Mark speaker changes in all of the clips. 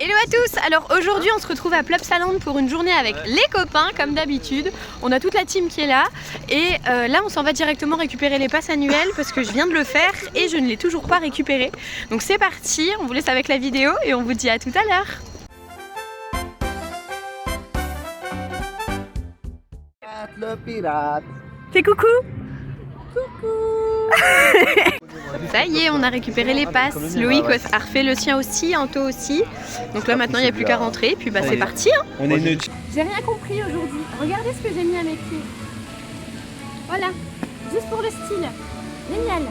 Speaker 1: Hello à tous. Alors aujourd'hui on se retrouve à Plopsaland pour une journée avec les copains comme d'habitude. On a toute la team qui est là et là on s'en va directement récupérer les passes annuelles parce que je viens de le faire et je ne l'ai toujours pas récupéré. Donc c'est parti, on vous laisse avec la vidéo et on vous dit à tout à l'heure.
Speaker 2: Le pirate.
Speaker 1: Fais coucou. Coucou. Ça y est, on a récupéré les passes. Loïc a refait le sien aussi, Anto aussi. Donc là maintenant il n'y a plus qu'à rentrer. Puis bah c'est parti. Hein.
Speaker 2: On est neutre.
Speaker 1: J'ai rien compris aujourd'hui. Regardez ce que j'ai mis à mes pieds. Voilà, juste pour le style. Génial.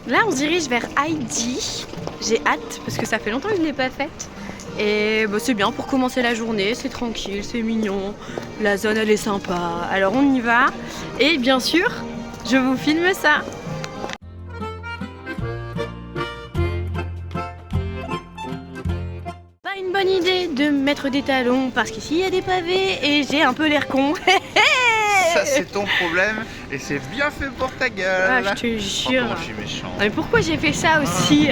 Speaker 1: Là on se dirige vers Heidi. J'ai hâte parce que ça fait longtemps que je ne l'ai pas faite. Et bah, c'est bien pour commencer la journée, c'est tranquille, c'est mignon. La zone elle est sympa. Alors on y va. Et bien sûr, je vous filme ça. Pas une bonne idée de mettre des talons parce qu'ici il y a des pavés et j'ai un peu l'air con.
Speaker 2: Ça c'est ton problème et c'est bien fait pour ta gueule.
Speaker 1: Ah, je te jure.
Speaker 2: Oh, je suis méchant.
Speaker 1: Mais pourquoi j'ai fait ça aussi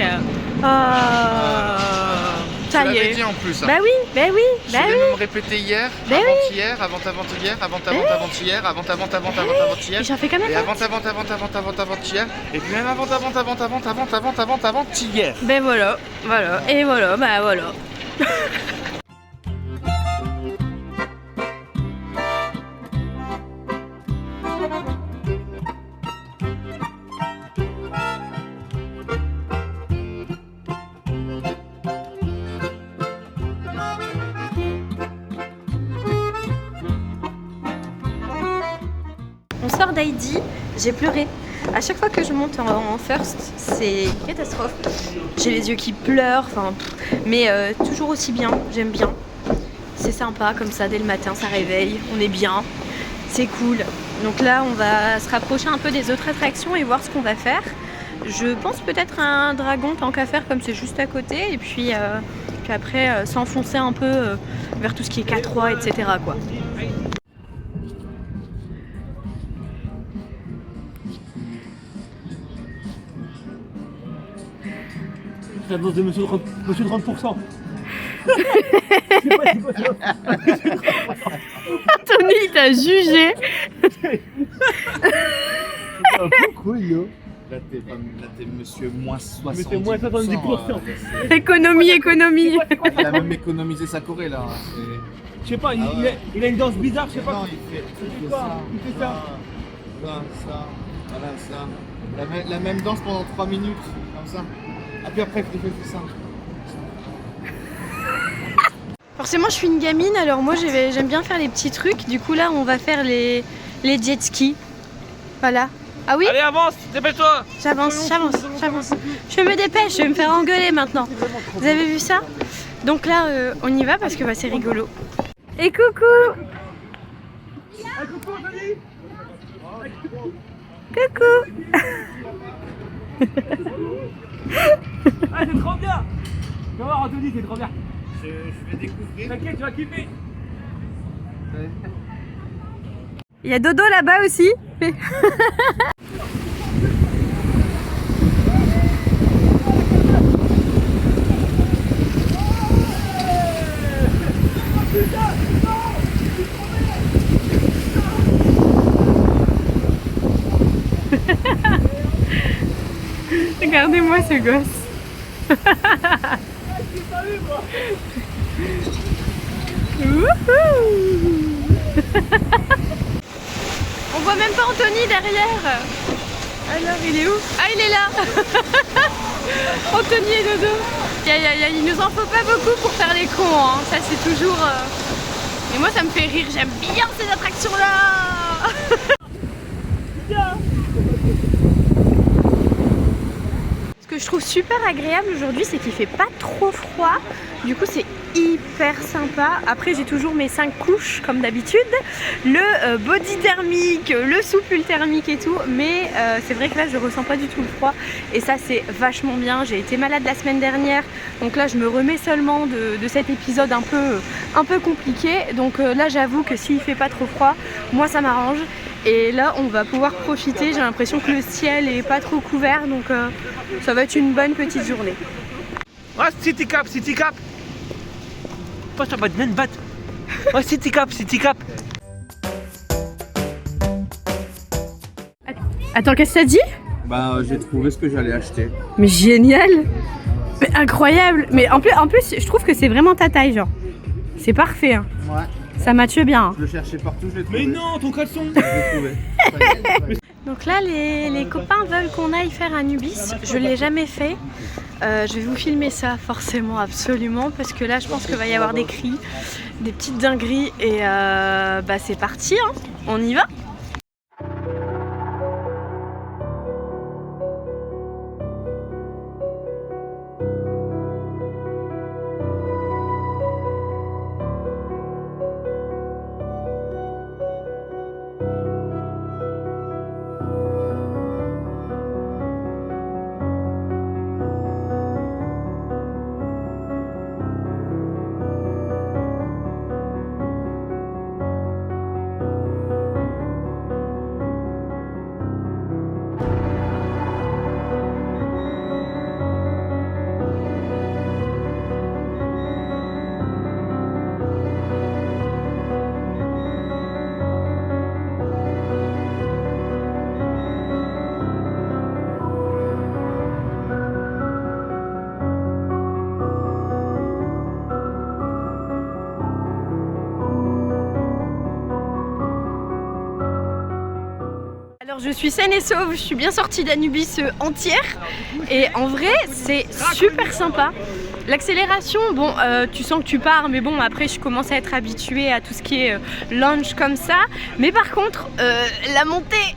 Speaker 1: ça y est.
Speaker 2: Dit en plus. Hein.
Speaker 1: Bah oui, bah oui,
Speaker 2: je
Speaker 1: bah
Speaker 2: vais
Speaker 1: oui.
Speaker 2: me répéter hier,
Speaker 1: Bah
Speaker 2: avant-hier, avant-avant-hier, avant-avant-hier, avant-avant-avant-hier,
Speaker 1: Et j'en fais quand même.
Speaker 2: et avant-avant-avant-avant-avant-avant-hier, et puis même avant-avant-avant-avant-avant-avant-avant-hier.
Speaker 1: Ben voilà, voilà, et voilà, bah voilà. On sort d'Heidi, j'ai pleuré. À chaque fois que je monte en first, c'est une catastrophe. J'ai les yeux qui pleurent, enfin, mais toujours aussi bien, j'aime bien. C'est sympa comme ça, dès le matin, ça réveille, on est bien, c'est cool. Donc là, on va se rapprocher un peu des autres attractions et voir ce qu'on va faire. Je pense peut-être à un dragon tant qu'à faire, comme c'est juste à côté, et puis après s'enfoncer un peu vers tout ce qui est K3, etc. quoi.
Speaker 3: La dose de monsieur 30%.
Speaker 1: Tony, il t'a jugé.
Speaker 2: Là t'es monsieur moins 70%.
Speaker 3: Mais t'es moins 70%.
Speaker 1: Économie.
Speaker 2: Il a même économisé sa Corée là.
Speaker 3: Je sais pas, il a une danse bizarre, je sais pas.
Speaker 2: Non, il fait ça, voilà ça. La même danse pendant 3 minutes, comme ça. Et puis après, il fait ça.
Speaker 1: Forcément, je suis une gamine, alors moi j'aime bien faire les petits trucs. Du coup, là, on va faire les jet skis. Voilà. Ah oui?
Speaker 3: Allez, avance, dépêche-toi.
Speaker 1: J'avance. Je me dépêche, je vais me faire engueuler maintenant. Vous avez vu ça? Donc là, on y va parce que bah, c'est rigolo. Et coucou! Coucou!
Speaker 3: Ah, c'est trop bien. Tu vas voir, Anthony, c'est trop bien.
Speaker 2: Je vais découvrir.
Speaker 3: T'inquiète, tu vas kiffer.
Speaker 1: Il y a Dodo là-bas aussi. Regardez-moi ce gosse. On voit même pas Anthony derrière. Alors il est où? Ah, il est là. Anthony et Dodo. Il nous en faut pas beaucoup pour faire les cons, hein. Ça c'est toujours... Mais moi ça me fait rire, j'aime bien ces attractions là. Ce que je trouve super agréable aujourd'hui, c'est qu'il fait pas trop froid. Du coup c'est hyper sympa. Après j'ai toujours mes 5 couches comme d'habitude, le body thermique, le soupule thermique et tout, mais c'est vrai que là je ressens pas du tout le froid et ça c'est vachement bien. J'ai été malade la semaine dernière, donc là je me remets seulement de cet épisode un peu compliqué, donc là j'avoue que s'il fait pas trop froid, moi ça m'arrange. Et là on va pouvoir profiter, j'ai l'impression que le ciel est pas trop couvert, donc ça va être une bonne petite journée.
Speaker 3: Ouais, City Cap. Pas ça va de même battre. Ouais, City Cap.
Speaker 1: Attends, qu'est-ce que ça dit?
Speaker 2: Bah j'ai trouvé ce que j'allais acheter.
Speaker 1: Mais génial! Mais incroyable! Mais en plus je trouve que c'est vraiment ta taille, genre. C'est parfait, hein.
Speaker 2: Ouais.
Speaker 1: Ça matche bien. Hein.
Speaker 2: Je le cherchais partout, je l'ai trouvé.
Speaker 3: Mais non, ton caleçon.
Speaker 2: Je l'ai trouvé.
Speaker 1: Donc là, les copains veulent qu'on aille faire un Nubis. Je l'ai jamais fait. Je vais vous filmer ça forcément, absolument, parce que là, je pense qu'il va y avoir des cris, des petites dingueries, et bah c'est parti, hein. On y va. Alors je suis saine et sauve, je suis bien sortie d'Anubis entière et en vrai c'est super sympa. L'accélération, bon tu sens que tu pars, mais bon après je commence à être habituée à tout ce qui est launch comme ça. Mais par contre la montée,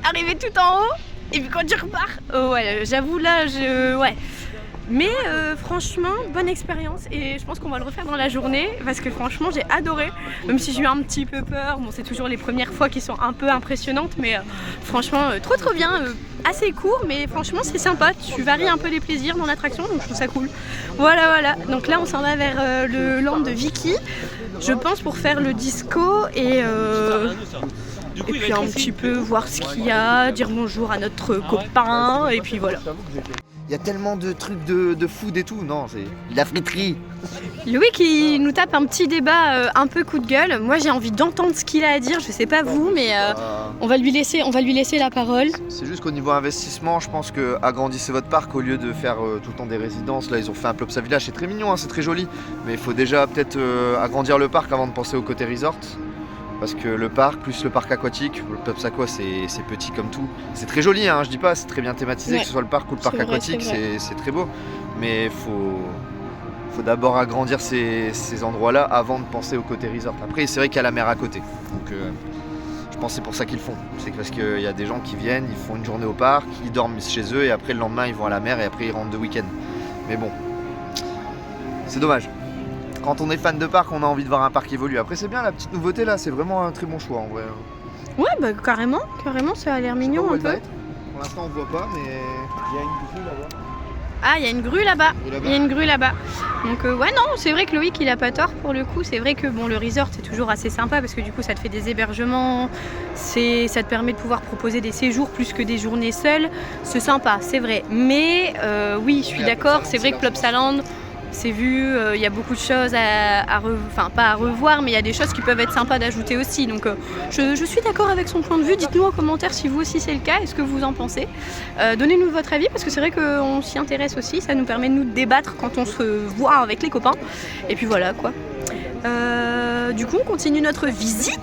Speaker 1: arriver tout en haut et puis quand tu repars, ouais j'avoue là ouais. Mais franchement, bonne expérience et je pense qu'on va le refaire dans la journée parce que franchement j'ai adoré, même si j'ai eu un petit peu peur. Bon, c'est toujours les premières fois qui sont un peu impressionnantes, mais franchement trop bien, assez court, mais franchement c'est sympa, tu varies un peu les plaisirs dans l'attraction, donc je trouve ça cool. Voilà, donc là on s'en va vers le land de Vicky, je pense pour faire le disco et puis un petit peu voir ce qu'il y a, dire bonjour à notre copain et puis voilà.
Speaker 4: Il y a tellement de trucs de food et tout, non, c'est la friterie.
Speaker 1: Louis qui nous tape un petit débat un peu coup de gueule. Moi j'ai envie d'entendre ce qu'il a à dire, je sais pas vous, mais on va lui laisser la parole.
Speaker 4: C'est juste qu'au niveau investissement, je pense que agrandissez votre parc au lieu de faire tout le temps des résidences. Là ils ont fait un Plopsa Village, c'est très mignon, hein, c'est très joli, mais il faut déjà peut-être agrandir le parc avant de penser au côté resort. Parce que le parc, plus le parc aquatique, le Plopsa Aqua c'est petit comme tout. C'est très joli, hein, je dis pas, c'est très bien thématisé, ouais. Que ce soit le parc ou le parc aquatique, c'est très beau. Mais faut d'abord agrandir ces endroits-là avant de penser au côté resort. Après c'est vrai qu'il y a la mer à côté, donc je pense que c'est pour ça qu'ils le font. C'est parce qu'il y a des gens qui viennent, ils font une journée au parc, ils dorment chez eux et après le lendemain ils vont à la mer et après ils rentrent de week-end. Mais bon, c'est dommage. Quand on est fan de parc, on a envie de voir un parc évoluer. Après c'est bien la petite nouveauté là, c'est vraiment un très bon choix en vrai.
Speaker 1: Ouais bah carrément ça a l'air mignon un peu.
Speaker 4: Pour l'instant on voit pas, mais il y a une grue là-bas.
Speaker 1: Ah il y a une grue là-bas, il y a une grue là-bas. Donc ouais non, c'est vrai que Loïc il a pas tort pour le coup. C'est vrai que bon le resort c'est toujours assez sympa parce que du coup ça te fait des hébergements, ça te permet de pouvoir proposer des séjours plus que des journées seules. C'est sympa, c'est vrai. Mais oui je suis d'accord, c'est vrai que Plopsa Land, c'est vu, il y a beaucoup de choses enfin pas à revoir, mais il y a des choses qui peuvent être sympas d'ajouter aussi. Donc je suis d'accord avec son point de vue. Dites-nous en commentaire si vous aussi c'est le cas, est-ce que vous en pensez. Donnez-nous votre avis parce que c'est vrai qu'on s'y intéresse aussi, ça nous permet de nous débattre quand on se voit avec les copains. Et puis voilà quoi. Du coup on continue notre visite.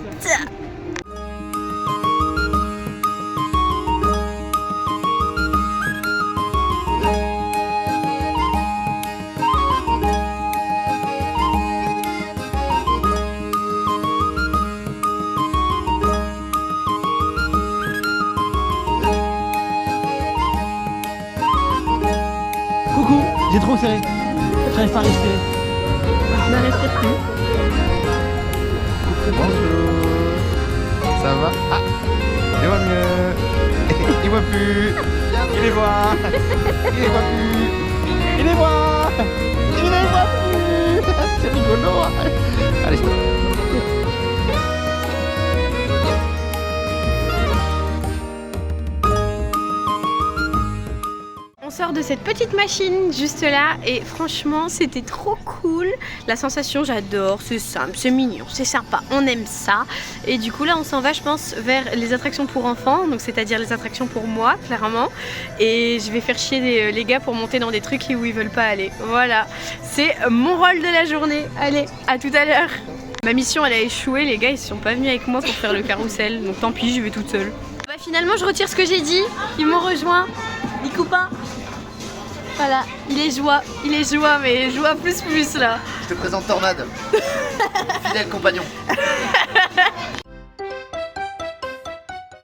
Speaker 3: Coucou, j'ai trop serré. J'arrive pas à respirer.
Speaker 1: ne respire plus.
Speaker 4: Bonjour. Ça va? Ah, il voit mieux. Il voit plus. Il les voit. Il les voit plus. Il les voit. Il les voit plus. C'est rigolo. Allez, stop.
Speaker 1: On sort de cette petite machine juste là et franchement c'était trop cool. La sensation j'adore, c'est simple, c'est mignon, c'est sympa, on aime ça. Et du coup là on s'en va je pense vers les attractions pour enfants, donc c'est-à-dire les attractions pour moi clairement. Et je vais faire chier les gars pour monter dans des trucs où ils veulent pas aller. Voilà, c'est mon rôle de la journée. Allez, à tout à l'heure. Ma mission elle a échoué, les gars ils sont pas venus avec moi pour faire le carrousel, donc tant pis je vais toute seule. Bah finalement je retire ce que j'ai dit, ils m'ont rejoint, les copains. Voilà, il est joie, mais joie plus là.
Speaker 4: Je te présente Tornade. Fidèle compagnon.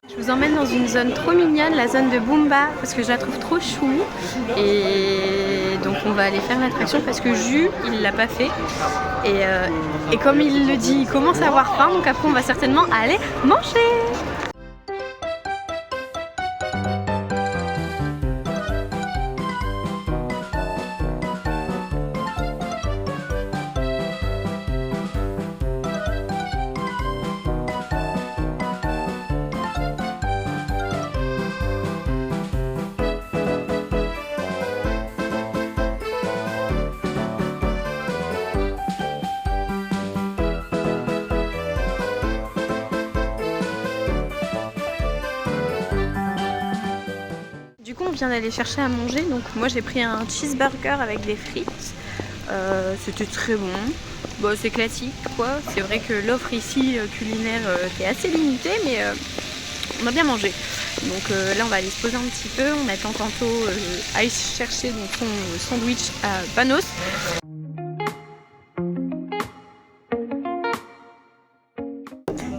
Speaker 1: Je vous emmène dans une zone trop mignonne, la zone de Boomba, parce que je la trouve trop chou. Et donc on va aller faire l'attraction parce que Jus, il l'a pas fait. Et comme il le dit, il commence à avoir faim, donc après on va certainement aller manger. Du coup on vient d'aller chercher à manger, donc moi j'ai pris un cheeseburger avec des frites, c'était très bon, bon, c'est classique quoi, c'est vrai que l'offre ici culinaire est assez limitée mais on a bien mangé. Donc là on va aller se poser un petit peu, on attend tantôt à aller chercher donc, son sandwich à Panos.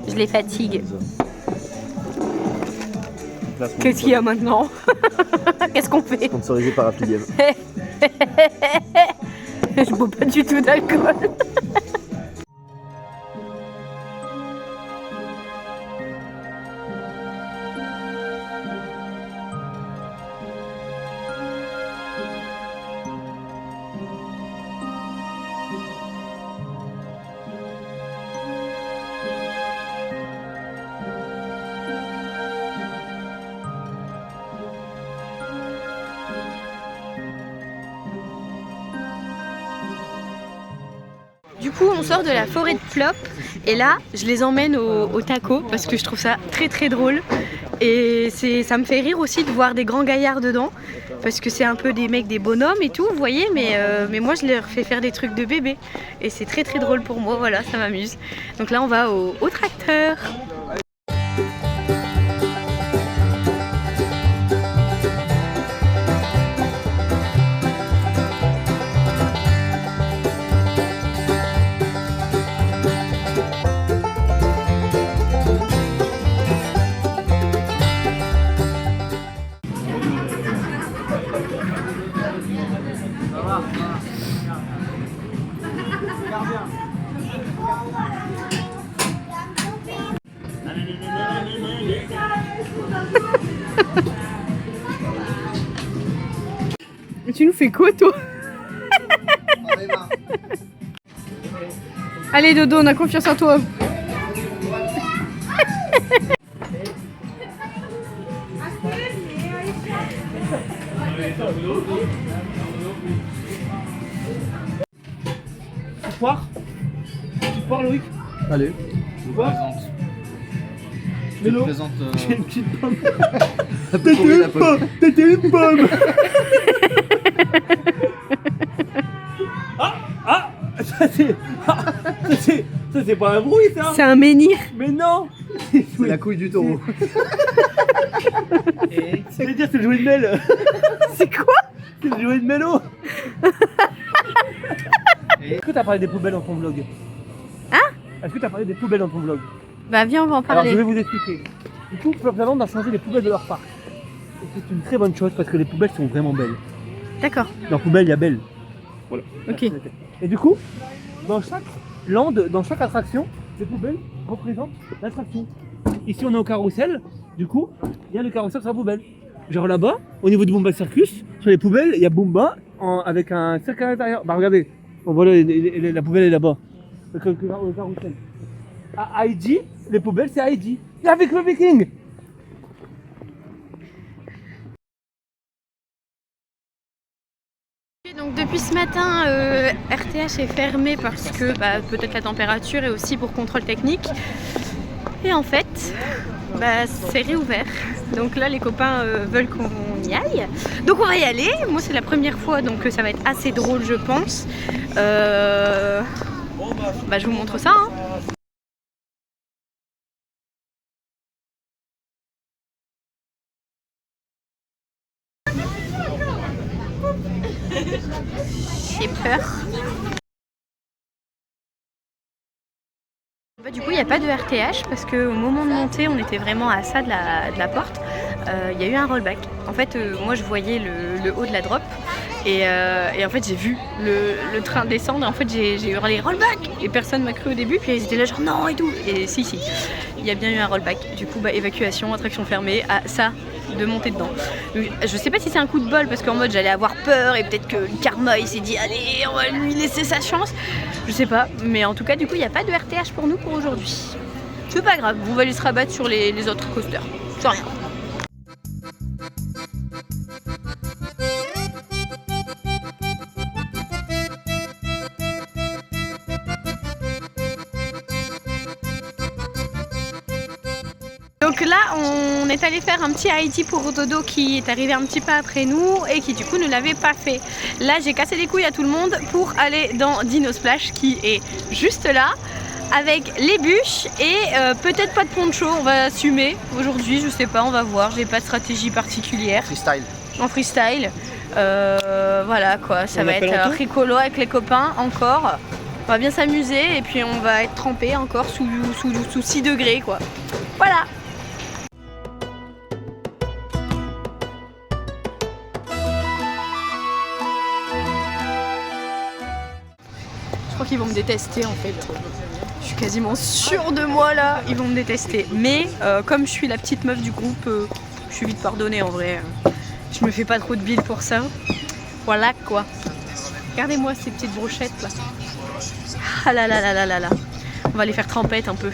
Speaker 1: Je les fatigue. Qu'est-ce qu'il y a maintenant? Qu'est-ce qu'on fait?
Speaker 4: Sponsorisé par Affiliate.
Speaker 1: Je bois pas du tout d'alcool. Du coup on sort de la forêt de Plop et là je les emmène au taco parce que je trouve ça très drôle et ça me fait rire aussi de voir des grands gaillards dedans parce que c'est un peu des mecs, des bonhommes et tout vous voyez, mais moi je leur fais faire des trucs de bébé et c'est très drôle pour moi, voilà, ça m'amuse. Donc là on va au tracteur. Tu nous fais quoi toi? Allez Dodo, on a confiance en toi.
Speaker 3: Tu poires? Tu poires Loïc?
Speaker 2: Allez,
Speaker 3: Tu poires?
Speaker 2: je te
Speaker 3: Mélo?
Speaker 2: présente.
Speaker 3: J'ai une petite pomme.
Speaker 2: Trouver la pomme.
Speaker 3: T'étais une pomme. Ah, ça c'est pas un bruit ça.
Speaker 1: C'est un menhir.
Speaker 3: Mais non.
Speaker 2: C'est la couille du taureau.
Speaker 3: C'est-à-dire c'est le jouet de Mel.
Speaker 1: C'est quoi?
Speaker 3: C'est le jouet de Mélo. Est-ce que t'as parlé des poubelles dans ton vlog?
Speaker 1: Hein?
Speaker 3: Est-ce que t'as parlé des poubelles dans ton vlog?
Speaker 1: Bah viens on va en
Speaker 3: Alors je vais
Speaker 1: parler.
Speaker 3: vous expliquer. Du coup, Plopsaland a changé les poubelles de leur parc. Et c'est une très bonne chose parce que les poubelles sont vraiment belles.
Speaker 1: D'accord,
Speaker 3: Dans poubelle, il y a belle. Voilà.
Speaker 1: ok.
Speaker 3: Et du coup, dans chaque land, dans chaque attraction, les poubelles représentent l'attraction. Ici on est au carrousel, du coup, il y a le carrousel sur la poubelle. Genre là-bas, au niveau du Boomba Circus, sur les poubelles, il y a Boomba avec un cercle à l'intérieur. Bah regardez, on voit la poubelle est là-bas, le carrousel. À Haïti, les poubelles c'est Haïti. Et avec le Viking.
Speaker 1: Donc depuis ce matin, RTH est fermé parce que peut-être la température et aussi pour contrôle technique. Et en fait, c'est réouvert. Donc là, les copains veulent qu'on y aille. Donc on va y aller. Moi, c'est la première fois, donc ça va être assez drôle, je pense. Je vous montre ça. Hein. J'ai peur. Du coup, il n'y a pas de RTH parce qu'au moment de monter, on était vraiment à ça de la porte. Il y a eu un rollback. En fait, moi, je voyais le haut de la drop et en fait, j'ai vu le train descendre. Et en fait, j'ai hurlé rollback et personne m'a cru au début. Puis ils étaient là genre non et tout. Et si, il y a bien eu un rollback. Du coup, évacuation, attraction fermée. À ça de monter dedans. Je sais pas si c'est un coup de bol parce qu'en mode j'allais avoir peur et peut-être que le karma il s'est dit allez on va lui laisser sa chance. Je sais pas, mais en tout cas du coup il n'y a pas de RTH pour nous pour aujourd'hui. C'est pas grave, on va aller se rabattre sur les autres coasters. C'est rien. Donc là, on est allé faire un petit Haïti pour Dodo qui est arrivé un petit peu après nous et qui du coup ne l'avait pas fait. Là, j'ai cassé les couilles à tout le monde pour aller dans Dino Splash qui est juste là avec les bûches et peut-être pas de poncho. On va assumer aujourd'hui, je sais pas, on va voir. J'ai pas de stratégie particulière.
Speaker 4: Freestyle.
Speaker 1: En freestyle. Voilà quoi, ça va être rigolo avec les copains encore. On va bien s'amuser et puis on va être trempé encore sous 6 degrés quoi. Voilà. Je crois qu'ils vont me détester en fait. Je suis quasiment sûre de moi là, ils vont me détester. Mais comme je suis la petite meuf du groupe, je suis vite pardonnée en vrai. Je me fais pas trop de bile pour ça. Voilà quoi. Regardez-moi ces petites brochettes là. Ah là là là là là là. On va les faire trempette un peu.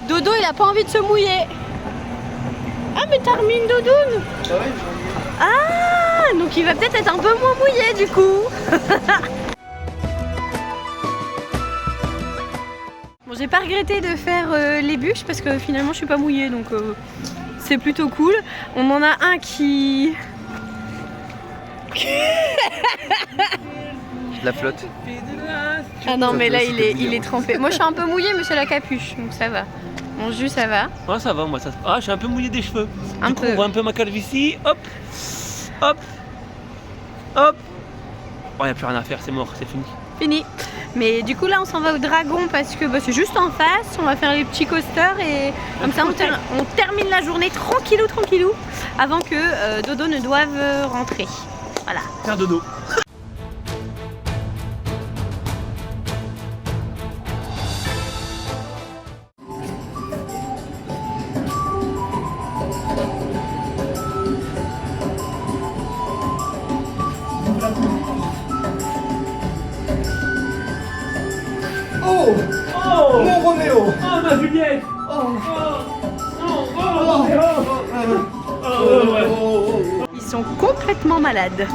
Speaker 1: Dodo il a pas envie de se mouiller. Ah mais t'as remis une doudoune. Ah donc il va peut-être être un peu moins mouillé du coup. Bon j'ai pas regretté de faire les bûches parce que finalement je suis pas mouillée donc c'est plutôt cool. On en a un qui...
Speaker 4: La flotte.
Speaker 1: Ah non mais là il est trempé. Moi je suis un peu mouillée mais c'est la capuche donc ça va. Mon jus ça va.
Speaker 3: Ouais ça va moi ça. Ah je suis un peu mouillé des cheveux.
Speaker 1: Un
Speaker 3: du coup
Speaker 1: peu.
Speaker 3: on voit un peu ma calvitie. Hop. Hop. Hop. Oh y a plus rien à faire, c'est mort, c'est fini.
Speaker 1: Fini. Mais du coup là on s'en va au Dragon parce que c'est juste en face. On va faire les petits coasters et comme ça on termine la journée tranquillou avant que Dodo ne doive rentrer. Voilà.
Speaker 3: Faire dodo.
Speaker 2: Oh, mon Roméo.
Speaker 3: Oh ma Juliette.
Speaker 1: Ils sont complètement malades.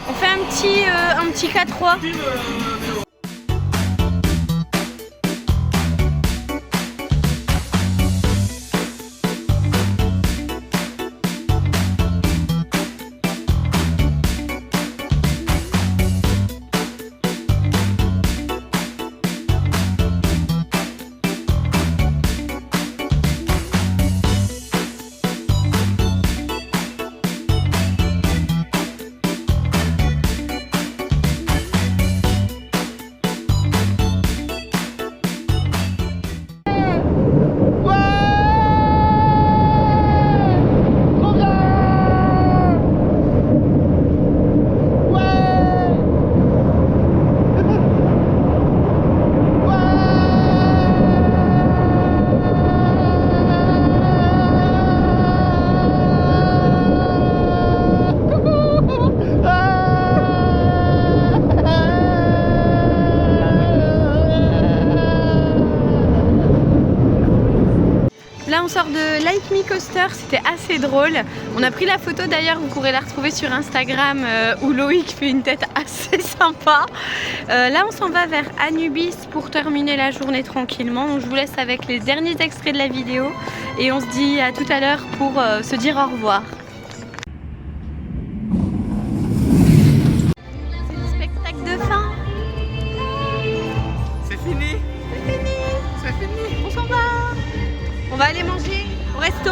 Speaker 1: On fait un petit K3. sort de Like Me Coaster, c'était assez drôle. On a pris la photo d'ailleurs, vous pourrez la retrouver sur Instagram où Loïc fait une tête assez sympa. Là on s'en va vers Anubis pour terminer la journée tranquillement. Donc je vous laisse avec les derniers extraits de la vidéo et on se dit à tout à l'heure pour se dire au revoir. C'est le spectacle de fin.
Speaker 2: C'est fini. C'est fini.
Speaker 1: On s'en va. On va aller manger au resto.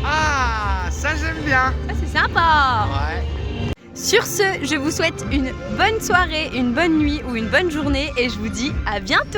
Speaker 2: Ah, ça j'aime bien.
Speaker 1: Ça c'est sympa.
Speaker 2: Ouais.
Speaker 1: Sur ce, je vous souhaite une bonne soirée, une bonne nuit ou une bonne journée et je vous dis à bientôt.